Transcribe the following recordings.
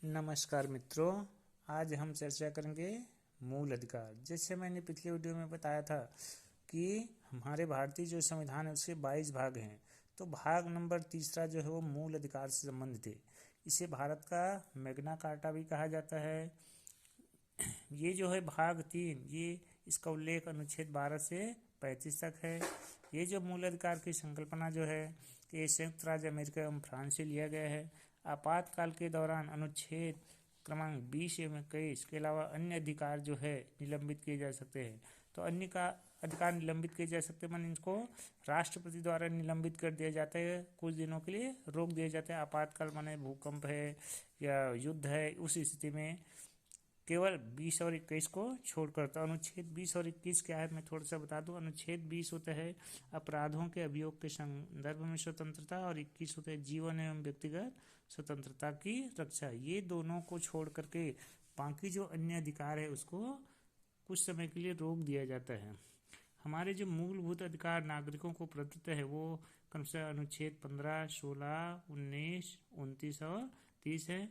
नमस्कार मित्रों, आज हम चर्चा करेंगे मूल अधिकार। जैसे मैंने पिछले वीडियो में बताया था कि हमारे भारतीय जो संविधान है उसके 22 भाग हैं। तो भाग नंबर 3 जो है वो मूल अधिकार से संबंधित है। इसे भारत का मैग्ना कार्टा भी कहा जाता है। ये जो है भाग 3, ये इसका उल्लेख अनुच्छेद 12 से 35 तक है। ये जो मूल अधिकार की संकल्पना जो है ये संयुक्त राज्य अमेरिका एवं फ्रांस से लिया गया है। आपातकाल के दौरान अनुच्छेद क्रमांक 20 एवं 21 के अलावा अन्य अधिकार जो है निलंबित किए जा सकते हैं। तो अन्य का अधिकार निलंबित किए जा सकते हैं, इनको राष्ट्रपति द्वारा निलंबित कर दिया जाता है, कुछ दिनों के लिए रोक दिया जाता है। आपातकाल माने भूकंप है या युद्ध है, उस स्थिति में केवल 20 और 21 को छोड़कर। तो अनुच्छेद 20 और 21 क्या है मैं थोड़ा सा बता दूं। अनुच्छेद 20 होता है अपराधों के अभियोग के संदर्भ में स्वतंत्रता, और 21 होता है जीवन एवं व्यक्तिगत स्वतंत्रता की रक्षा। ये दोनों को छोड़ करके बाकी जो अन्य अधिकार है उसको कुछ समय के लिए रोक दिया जाता है। हमारे जो मूलभूत अधिकार नागरिकों को प्रदत्त है वो क्रमशः अनुच्छेद 15, 16, 19, 29 और 30 है।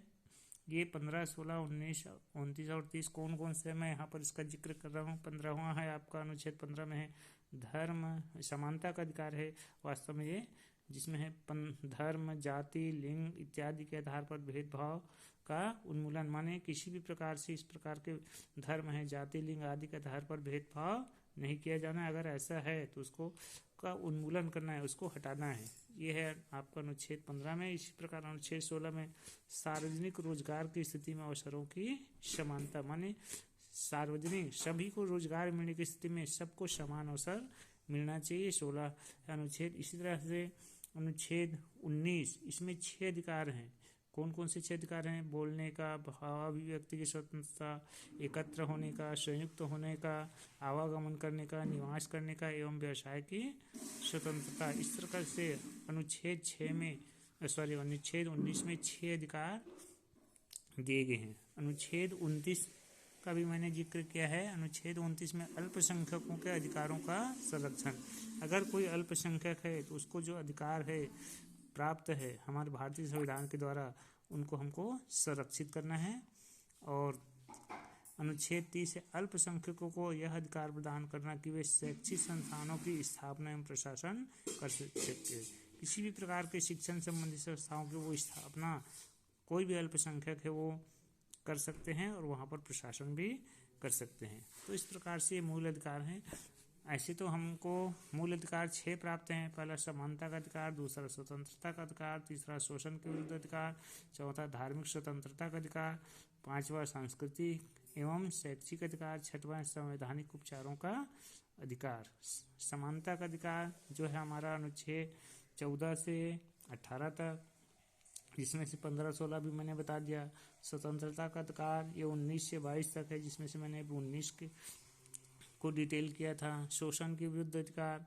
ये 15, 16, 19, 29 और 30 कौन कौन से मैं यहाँ पर इसका जिक्र कर रहा हूँ। 15वां है आपका अनुच्छेद 15 में है धर्म समानता का अधिकार है। वास्तव में ये जिसमें है धर्म, जाति, लिंग इत्यादि के आधार पर भेदभाव का उन्मूलन, माने किसी भी प्रकार से इस प्रकार के धर्म है, जाति, लिंग आदि के आधार पर भेदभाव नहीं किया जाना। अगर ऐसा है तो उसको का उन्मूलन करना है, उसको हटाना है। ये है आपका अनुच्छेद 15 में। इसी प्रकार अनुच्छेद 16 में सार्वजनिक रोजगार की स्थिति में अवसरों की समानता, माने सार्वजनिक सभी को रोजगार मिलने की स्थिति में सबको समान अवसर मिलना चाहिए। 16 अनुच्छेद। इसी तरह से अनुच्छेद 19, इसमें 6 अधिकार हैं। कौन कौन से 6 अधिकार हैं? बोलने का, भाव अभिव्यक्ति की स्वतंत्रता, एकत्र होने का, संयुक्त होने का, आवागमन करने का, निवास करने का एवं व्यवसाय की स्वतंत्रता। इस प्रकार से अनुच्छेद 19 में 6 अधिकार दिए गए हैं। अनुच्छेद 29 का भी मैंने जिक्र किया है। अनुच्छेद 29 में अल्पसंख्यकों के अधिकारों का संरक्षण। अगर कोई अल्पसंख्यक है तो उसको जो अधिकार है प्राप्त है हमारे भारतीय संविधान के द्वारा, उनको हमको संरक्षित करना है। और अनुच्छेद 30 से अल्पसंख्यकों को यह अधिकार प्रदान करना कि वे शैक्षिक संस्थानों की स्थापना एवं प्रशासन कर सकते हैं। किसी भी प्रकार के शिक्षण संबंधी संस्थाओं की वो स्थापना कोई भी अल्पसंख्यक है वो कर सकते हैं और वहाँ पर प्रशासन भी कर सकते हैं। तो इस प्रकार से ये मूल अधिकार हैं। ऐसे तो हमको मूल अधिकार 6 प्राप्त हैं। पहला समानता का अधिकार, दूसरा स्वतंत्रता का अधिकार, तीसरा शोषण के विरुद्ध अधिकार, चौथा धार्मिक स्वतंत्रता का अधिकार, 5वां सांस्कृतिक एवं शैक्षिक अधिकार, 6वां संवैधानिक उपचारों का अधिकार। समानता का अधिकार जो है हमारा अनुच्छेद 14 से 18 तक, जिसमें से 15, 16 भी मैंने बता दिया। स्वतंत्रता का अधिकार ये 19 से 22 तक है, जिसमें से मैंने 19 को डिटेल किया था। शोषण के विरुद्ध अधिकार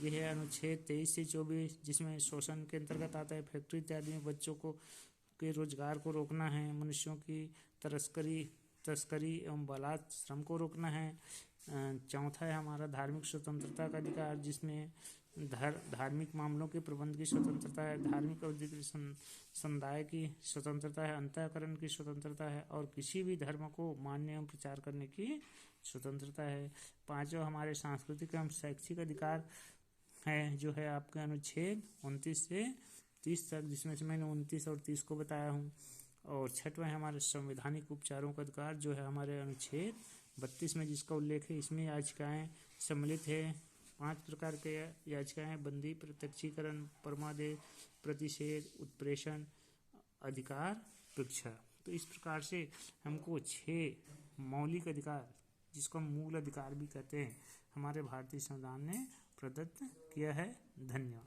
यह है अनुच्छेद 23 से 24, जिसमें शोषण के अंतर्गत आता है फैक्ट्री इत्यादि में बच्चों को के रोजगार को रोकना है, मनुष्यों की तस्करी एवं बालात श्रम को रोकना है। चौथा है हमारा धार्मिक स्वतंत्रता का अधिकार, जिसमें धार्मिक मामलों के प्रबंध की स्वतंत्रता है, धार्मिक अवधि के समुदाय की स्वतंत्रता है, अंतःकरण की स्वतंत्रता है और किसी भी धर्म को मानने एवं प्रचार करने की स्वतंत्रता है। 5वां हमारे सांस्कृतिक एवं शैक्षिक अधिकार है, जो है आपके अनुच्छेद 29 से 30 तक, जिसमें से मैंने 29 और 30 को बताया हूँ। और 6वां है हमारे संवैधानिक उपचारों का अधिकार, जो है हमारे अनुच्छेद 32 में जिसका उल्लेख है। इसमें याचिकाएं सम्मिलित है। 5 प्रकार के याचिकाएं: बंदी, प्रत्यक्षीकरण, परमादेश, प्रतिषेध, उत्प्रेषण, अधिकार परीक्षा। तो इस प्रकार से हमको 6 मौलिक अधिकार, जिसको मूल अधिकार भी कहते हैं, हमारे भारतीय संविधान ने प्रदत्त किया है। धन्यवाद।